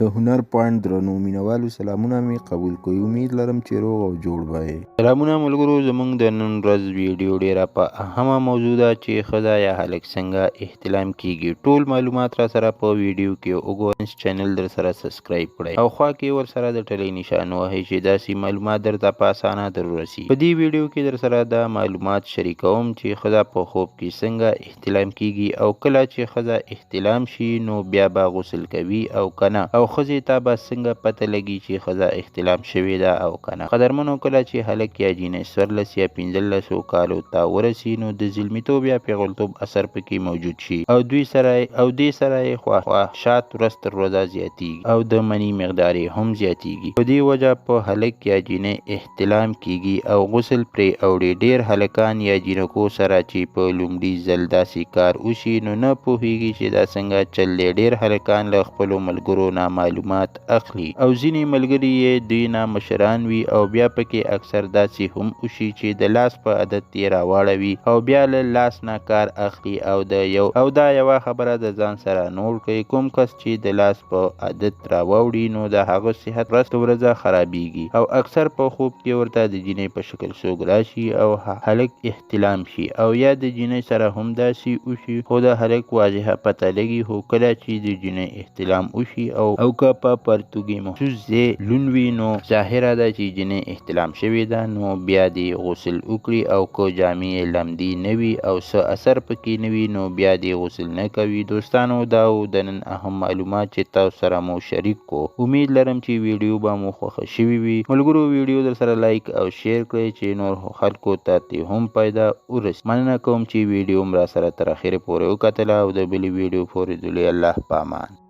د هنر پوینټ درنو مینوالو سلامونه می قبول کوئ. امید لرم چې روغ او جوړ به یې. سلامونه ملګرو، زموږ د نن ورځ ویډیو ډیره په اهمه موضوع ده چې ښځه یا هلک څنګه احتلام کیږي. ټول معلومات را سره په ویډیو کې وګورئ. چینل در سره سبسکرایب کړئ او خوا کې ور سره د ټلې نشان وهئ چې داسې معلومات درته په اسانه در ورسي. په دې ویډیو کې در سره دا معلومات شریکوم چې ښځه په خوب کې څنګه احتلام کیږي او کله چې ښځه احتلام شي نو بیا به غسل کوي او کنه، او ښځې ته به څنګه پته لګي چې ښځه احتلام شوې ده او کنه. قدرمنو، کله چې هلک یا جینۍ 14 یا 15 کالو ته ورسي نو د زلمیتوب یا پیغلتوب اثر پکې موجود شي او دې سره یې خواهشات ورځ تر ورځه زیاتیږي او د مني مقدار یې هم زیاتیږي. په دې وجه په هلک یا جینۍ احتلام کیږي او غسل پرې اوړي. ډیر هلکان یا جینکو سره چې په لومړي ځل داسې کار وشي نو نه پوهیږي چې دا څنګه چل دی. ډیر هلکان له خپلو ملګرو نه معلومات اخلي او ځینې ملګري یې دوی نه مشران وي او بیا پکې اکثر داسې هم وشي چې د لاس په عادت یې راواړوي او بیا له لاس نه کار اخلي او دا یوه خبره د ځان سره نوٹ کوي. کوم کس چې د لاس په عادت راوړي نو د هغه صحت ورځ تر ورځه خرابیږي او اکثر په خوب کې ورته د جینۍ په شکل څوک راشي او هلک احتلام شي او یا د جینۍ سره هم داسې وشي خو د هلک واضحه پته لګي. خو کله چې د جینۍ احتلام وشي او که په پرتوګي محسوس ځای لوند وي نو ظاهره ده چې جینۍ احتلام شوې ده. نو بیا دې غسل وکړي او که جامې یې لمدې نه وي او څه اثر پکې نه وي نو بیا دې غسل نه کوي. دوستانو، دا د نن اهم معلومات چې تاسو سره مو شریک کو. امید لرم چې ویډیو به مو خوښه شوي وي. ملګرو، ویډیو در سره لایک او شیر کړئ چې نور خلکو ته هم پیدا ورسي. مننه کوم چې ویډیو را سره تر اخره پورې وکتله او د بلې ویډیو پورې الله پامان.